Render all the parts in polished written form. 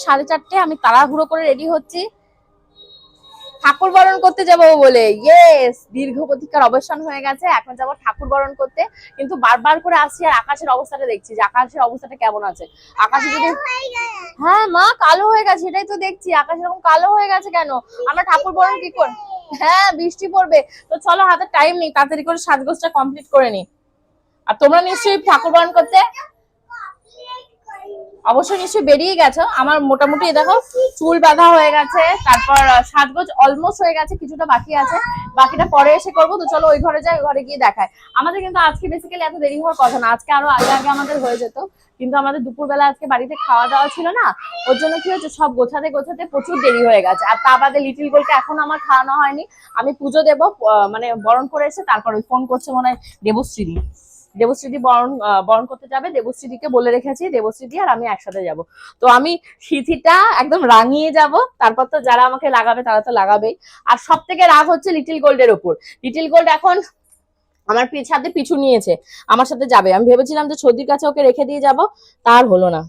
4:30 আমি তাড়াহুড়ো করে রেডি হচ্ছি ঠাকুর বরণ করতে যাবো বলে। ইয়েস, দীর্ঘ প্রতীক্ষার অবসান হয়ে গেছে, এখন যাবো ঠাকুর বরণ করতে। কিন্তু বারবার করে আসছি আর আকাশের অবস্থাটা দেখছি যে আকাশের অবস্থাটা কেমন আছে। আকাশে যদি, হ্যাঁ মা কালো হয়ে গেছে, সেটাই তো দেখছি, আকাশ এরকম কালো হয়ে গেছে কেন? আমরা ঠাকুর বরণ কি করে? হ্যাঁ বৃষ্টি পড়বে। তো চলো, হাতে টাইম নেই, তাড়াতাড়ি করে সাজগোজটা কমপ্লিট করে নি। আর তোমরা নিশ্চয়ই ঠাকুর বরণ করতে অবশ্যই নিশ্চয়ই বেরিয়ে গেছো। আমার মোটামুটি দেখো চুল বাঁধা হয়ে গেছে, তারপর সাজগোজ অলমোস্ট হয়ে গেছে, কিছুটা বাকি আছে, বাকিটা পরে এসে করবো। তো চলো ওই ঘরে যাই, ওই ঘরে গিয়ে দেখায়। আমাদের কিন্তু আজকে বেসিক্যালি এত দেরি হওয়ার কথা না, আজকে আরো আগে আগে আমাদের হয়ে যেত, কিন্তু আমাদের দুপুরবেলা আজকে বাড়িতে খাওয়া দাওয়া ছিল না, ওর জন্য কি হয়েছে সব গোছাতে গোছাতে প্রচুর দেরি হয়ে গেছে। আর তা বাদে লিটিল গোলকে এখন আমার খাওয়ানো হয়নি। আমি পুজো দেবো, মানে বরণ করে এসে তারপর ওই ফোন করছে মনে হয় দেবশ্রী, দেবশ্রীদি বরণ করতে যাবে। দেবশ্রীদিকে বলে রেখেছি, দেবশ্রীদি আর আমি একসাথে যাব। তো আমি সিথিটা একদম রাঙিয়ে যাব, তারপর তো যারা আমাকে লাগাবে তারা তো লাগাবেই। আর সব থেকে রাগ হচ্ছে লিটিল গোল্ডের উপর। লিটিল গোল্ড এখন আমার সাথে পিছু নিয়েছে, আমার সাথে যাবে। আমি ভেবেছিলাম যে ছদির কাছে ওকে রেখে দিয়ে যাব, তার হলো না,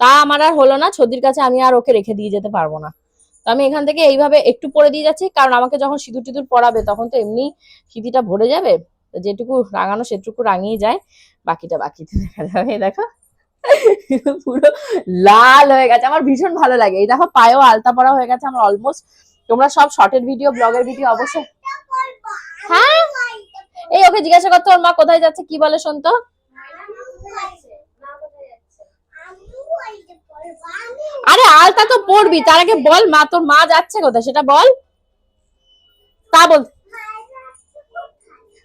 তা আমার আর হলো না। ছদির কাছে আমি আর ওকে রেখে দিয়ে যেতে পারবো না। তো আমি এখান থেকে এইভাবে একটু পরে দিয়ে যাচ্ছি, কারণ আমাকে যখন সিঁদুর টিঁদুর পরাবে তখন তো এমনি সিঁথিটা ভরে যাবে, যেটুকু রাঙানো সেটুকু রাঙিয়ে যায়, বাকিটা বাকিতে দেখা যাবে। দেখো পুরো লাল হয়ে গেছে, আমার ভীষণ ভালো লাগে। এই দেখো পায়েও আলতা পরা হয়ে গেছে আমার অলমোস্ট। তোমরা সব শর্টের ভিডিও, ব্লগের ভিডিও অবশ্যই। হ্যাঁ, এই ওকে জিজ্ঞাসা করতো ওর মা কোথায় যাচ্ছে, কি বলে শুনতো। আরে আলতা তো পড়বি, তার আগে বল মা, তোর মা যাচ্ছে কোথায় সেটা বল। তা বল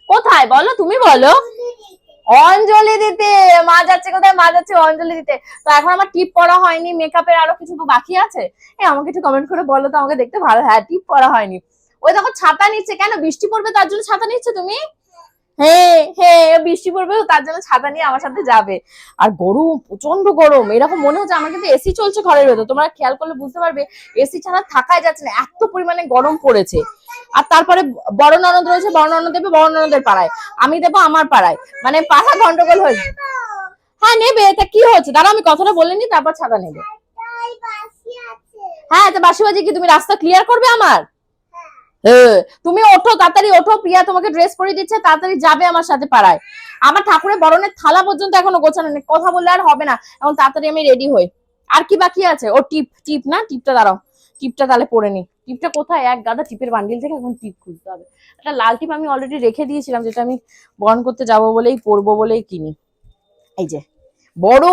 কোথায়, বলো তুমি বলো। অঞ্জলি দিতে। মা যাচ্ছে কোথায়? মা যাচ্ছে অঞ্জলি দিতে। তো এখন আমার টিপ পরা হয়নি, মেকআপের আরো কিছু তো বাকি আছে। আমাকে একটু কমেন্ট করে বলো তো, আমাকে দেখতে ভালো। হ্যাঁ টিপ পরা হয়নি। ওই দেখো ছাতা নিচ্ছে, কেন বৃষ্টি পড়বে তার জন্য ছাতা নিচ্ছে তুমি? হ্যাঁ হ্যাঁ, বৃষ্টি পড়বে তার জন্য ছাতা নিয়ে আমার সাথে যাবে। আর গরম, প্রচন্ড গরম, এরকম মনে হচ্ছে আমার কিন্তু এসি চলছে ঘরের ভেতর। তোমরা খেয়াল করলে বুঝতে পারবে এসি ছাড়া থাকাই যাচ্ছে না, এত পরিমাণে গরম পড়েছে। আর তারপরে বড় ননদ রয়েছে, বড় ননদ দেবে বড় ননদের পাড়ায়, আমি দেবো আমার পাড়ায়, মানে পাড়া গন্ডগোল হয়েছে। হ্যাঁ নেবে, এটা কি হচ্ছে, দাঁড়া আমি কথাটা বলে নি, তারপর ছাতা নেবে। হ্যাঁ তো বাসি বাজি কি তুমি রাস্তা ক্লিয়ার করবে আমার? তুমি ওঠো, তাড়াতাড়ি ওঠো, প্রিয়া তোমাকে ড্রেস পরিয়ে দিচ্ছে, তাড়াতাড়ি যাবে আমার সাথে পাড়ায়। আমার ঠাকুরের বরণের থালা পর্যন্ত এখনো গোছানো নেই, কথা বললে আর হবে না, এখন তাড়াতাড়ি আমি রেডি হই। আর কি বাকি আছে? ও টিপ, টিপ না, টিপটা দাঁড়াও, টিপটা তাহলে পরে নি। টিপটা কোথায়? এক গাদা টিপের বান্ডিল থেকে এখন টিপ খুঁজতে হবে। একটা লাল টিপ আমি অলরেডি রেখে দিয়েছিলাম, যেটা আমি বরণ করতে যাবো বলেই, পরবো বলেই কিনি। এই যে বড়